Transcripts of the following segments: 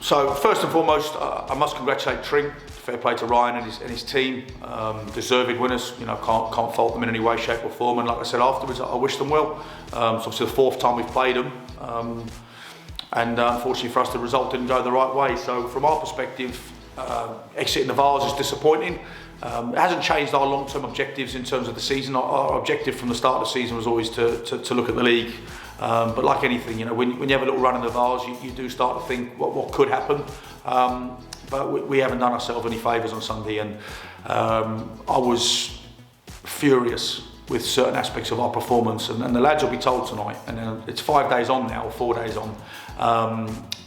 So first and foremost, I must congratulate Tring. Fair play to Ryan and his team. Deserved winners. Can't fault them in any way, shape or form. And like I said afterwards, I wish them well. It's obviously the fourth time we've played them. And unfortunately for us, the result didn't go the right way. So from our perspective, exiting the Vase is disappointing. It hasn't changed our long-term objectives in terms of the season. Our objective from the start of the season was always to look at the league. But like anything, when you have a little run in the Vase, you do start to think what could happen. But we haven't done ourselves any favours on Sunday, and I was furious with certain aspects of our performance, and the lads will be told tonight. And it's 5 days on now, or 4 days on,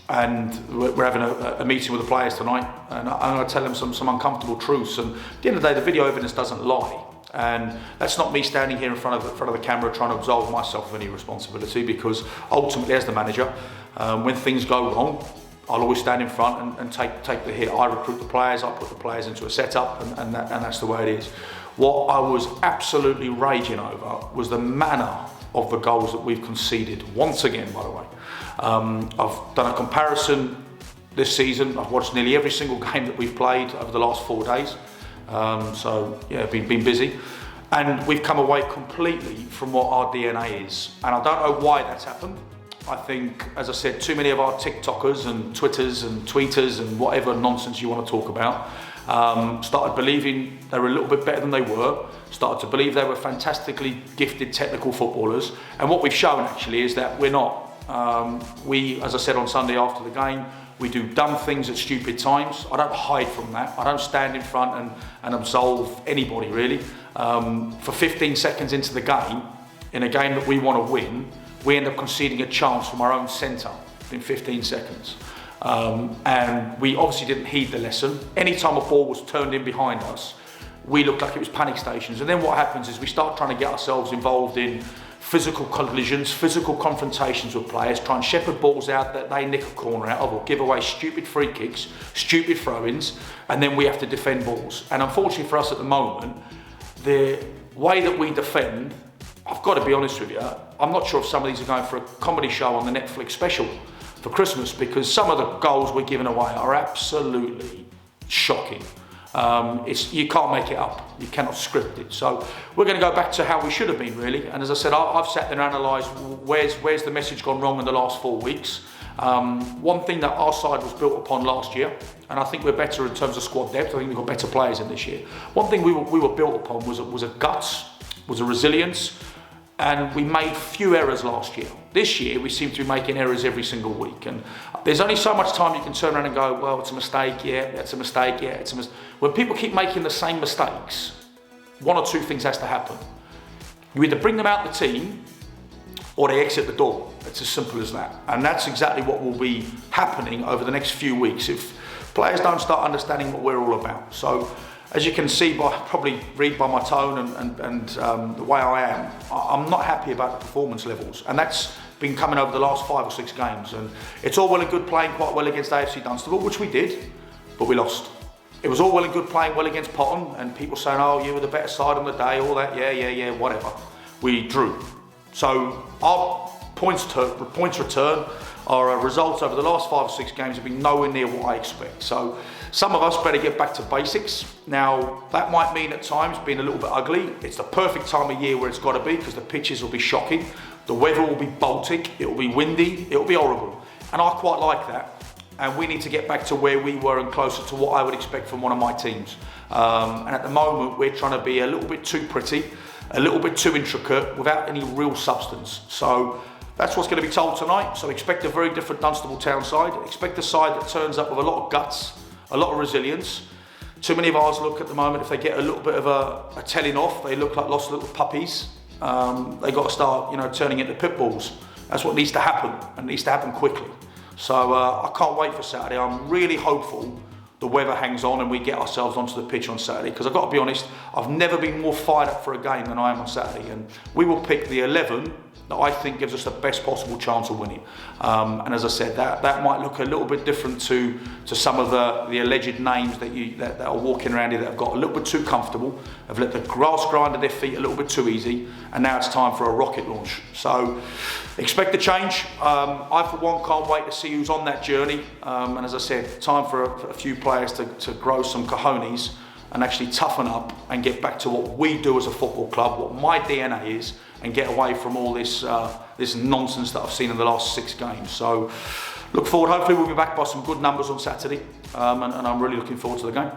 and we're having a meeting with the players tonight, and I'm going to tell them some uncomfortable truths. And at the end of the day, the video evidence doesn't lie. And that's not me standing here in front of the camera trying to absolve myself of any responsibility, because ultimately, as the manager, when things go wrong, I'll always stand in front and take the hit. I recruit the players, I put the players into a setup, and that's the way it is. What I was absolutely raging over was the manner of the goals that we've conceded, once again, by the way. I've done a comparison this season. I've watched nearly every single game that we've played over the last 4 days. So yeah, been busy, and we've come away completely from what our DNA is, and I don't know why that's happened. I think, as I said, too many of our TikTokers and Twitters and tweeters and whatever nonsense you want to talk about started believing they were a little bit better than they were, started to believe they were fantastically gifted technical footballers, and what we've shown actually is that we're not. We, as I said on Sunday after the game, we do dumb things at stupid times. I don't hide from that. I don't stand in front and absolve anybody, really. For 15 seconds into the game, in a game that we want to win, we end up conceding a chance from our own centre in 15 seconds. And we obviously didn't heed the lesson. Anytime a ball was turned in behind us, we looked like it was panic stations. And then what happens is we start trying to get ourselves involved in physical collisions, physical confrontations with players, try and shepherd balls out that they nick a corner out of, or give away stupid free kicks, stupid throw-ins, and then we have to defend balls. And unfortunately for us at the moment, the way that we defend, I've got to be honest with you, I'm not sure if some of these are going for a comedy show on the Netflix special for Christmas, because some of the goals we're giving away are absolutely shocking. You can't make it up. You cannot script it. So we're going to go back to how we should have been, really. And as I said, I've sat there and analysed where's the message gone wrong in the last 4 weeks. One thing that our side was built upon last year, and I think we're better in terms of squad depth. I think we've got better players in this year. One thing we were built upon was a guts, was a resilience, and we made few errors last year. This year, we seem to be making errors every single week, and there's only so much time you can turn around and go, well, it's a mistake, yeah, it's a mistake, yeah, it's a mistake. When people keep making the same mistakes, one or two things has to happen. You either bring them out the team, or they exit the door. It's as simple as that. And that's exactly what will be happening over the next few weeks if players don't start understanding what we're all about. So, as you can see, probably read by my tone and the way I am, I'm not happy about the performance levels, and that's been coming over the last 5 or 6 games. And it's all well and good playing quite well against AFC Dunstable, which we did, but we lost. It was all well and good playing well against Potton, and people saying, oh, you were the better side on the day, all that, yeah, whatever. We drew. So our points return, our results over the last 5 or 6 games have been nowhere near what I expect. So some of us better get back to basics. Now, that might mean at times being a little bit ugly. It's the perfect time of year where it's got to be, because the pitches will be shocking. The weather will be Baltic, it will be windy, it will be horrible. And I quite like that. And we need to get back to where we were and closer to what I would expect from one of my teams. And at the moment, we're trying to be a little bit too pretty, a little bit too intricate, without any real substance. So that's what's going to be told tonight. So expect a very different Dunstable Town side. Expect a side that turns up with a lot of guts, a lot of resilience. Too many of ours look at the moment, if they get a little bit of a telling off, they look like lost little puppies. They got to start, turning into pit bulls. That's what needs to happen, and it needs to happen quickly. So I can't wait for Saturday. I'm really hopeful the weather hangs on and we get ourselves onto the pitch on Saturday, because I've got to be honest, I've never been more fired up for a game than I am on Saturday, and we will pick the 11 that I think gives us the best possible chance of winning. And as I said, that might look a little bit different to some of the alleged names that are walking around here that have got a little bit too comfortable have let the grass grind at their feet a little bit too easy, and now it's time for a rocket launch. So expect a change. I for one can't wait to see who's on that journey, and as I said, time for a few players to grow some cojones and actually toughen up and get back to what we do as a football club, what my DNA is, and get away from all this this nonsense that I've seen in the last 6 games. So look forward, hopefully we'll be back by some good numbers on Saturday, and I'm really looking forward to the game.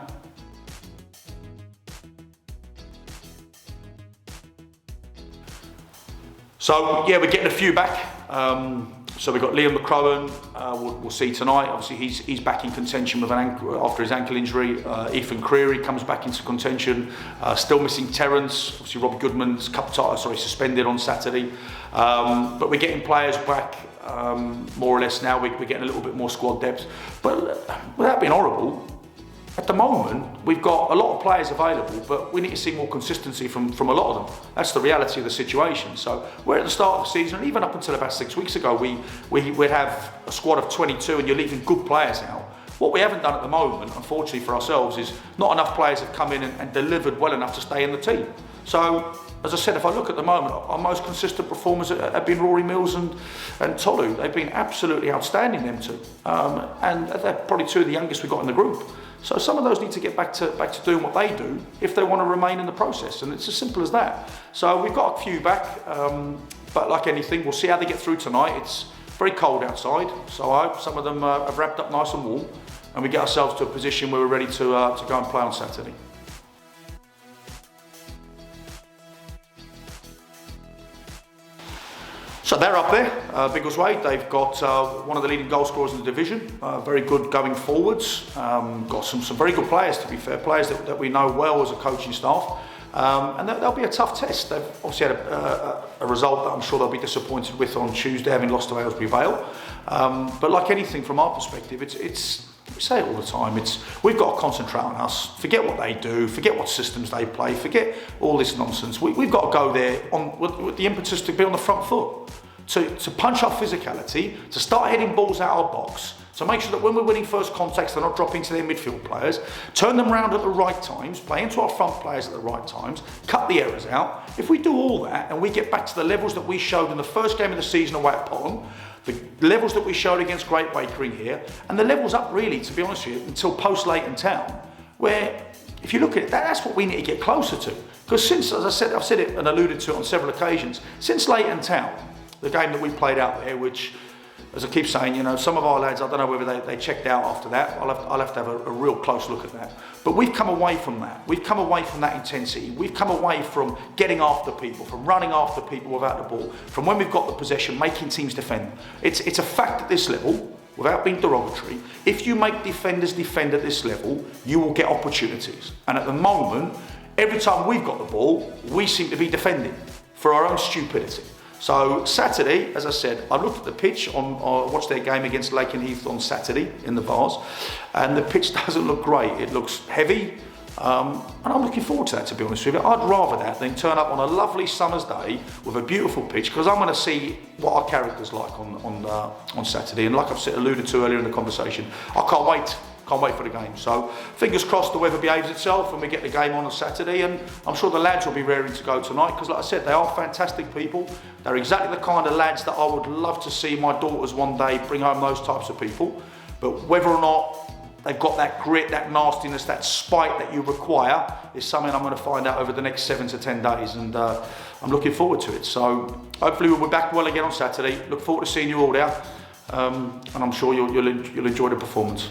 So yeah, we're getting a few back. So we've got Liam McCrowan, we'll see tonight. Obviously he's back in contention with after his ankle injury. Ethan Creary comes back into contention. Still missing Terence. Obviously Robbie Goodman's suspended on Saturday. But we're getting players back more or less now. We're getting a little bit more squad depth. But without being horrible, at the moment, we've got a lot of players available, but we need to see more consistency from a lot of them. That's the reality of the situation. So we're at the start of the season, and even up until about 6 weeks ago, we'd have a squad of 22 and you're leaving good players out. What we haven't done at the moment, unfortunately for ourselves, is not enough players have come in and delivered well enough to stay in the team. So, as I said, if I look at the moment, our most consistent performers have been Rory Mills and Tolu. They've been absolutely outstanding, them two. And they're probably 2 of the youngest we've got in the group. So some of those need to get back to doing what they do if they want to remain in the process, and it's as simple as that. So we've got a few back, but like anything, we'll see how they get through tonight. It's very cold outside, so I hope some of them have wrapped up nice and warm, and we get ourselves to a position where we're ready to go and play on Saturday. So they're up there, Biggleswade. They've got one of the leading goal scorers in the division, very good going forwards, got some very good players, to be fair, players that we know well as a coaching staff, and that'll be a tough test. They've obviously had a result that I'm sure they'll be disappointed with on Tuesday, having lost to Aylesbury Vale, but like anything from our perspective, it's we say it all the time, we've got to concentrate on us, forget what they do, forget what systems they play, forget all this nonsense. We've got to go there with the impetus to be on the front foot. To punch our physicality, to start heading balls out our box, to make sure that when we're winning first contacts, they're not dropping to their midfield players, turn them around at the right times, play into our front players at the right times, cut the errors out. If we do all that and we get back to the levels that we showed in the first game of the season away at Pollen, the levels that we showed against Great Wakering here, and the levels up really, to be honest with you, until post-Leighton Town, where if you look at it, that's what we need to get closer to. Because since, as I said, I've said it and alluded to it on several occasions, since Leighton Town, the game that we played out there, which, as I keep saying, you know, some of our lads, I don't know whether they checked out after that. I'll have to have a real close look at that. But we've come away from that. We've come away from that intensity. We've come away from getting after people, from running after people without the ball, from when we've got the possession, making teams defend. It's a fact at this level, without being derogatory, if you make defenders defend at this level, you will get opportunities. And at the moment, every time we've got the ball, we seem to be defending for our own stupidity. So Saturday, as I said, I looked at the pitch I watched their game against Lake and Heath on Saturday in the Vase, and the pitch doesn't look great. It looks heavy, and I'm looking forward to that, to be honest with you. I'd rather that than turn up on a lovely summer's day with a beautiful pitch, because I'm going to see what our character's like on Saturday. And like I've alluded to earlier in the conversation, I can't wait. Can't wait for the game. So fingers crossed the weather behaves itself and we get the game on Saturday, and I'm sure the lads will be raring to go tonight, because like I said, they are fantastic people. They're exactly the kind of lads that I would love to see my daughters one day bring home, those types of people. But whether or not they've got that grit, that nastiness, that spite that you require is something I'm going to find out over the next 7 to 10 days, and I'm looking forward to it. So hopefully we'll be back well again on Saturday. Look forward to seeing you all there, and I'm sure you'll enjoy the performance.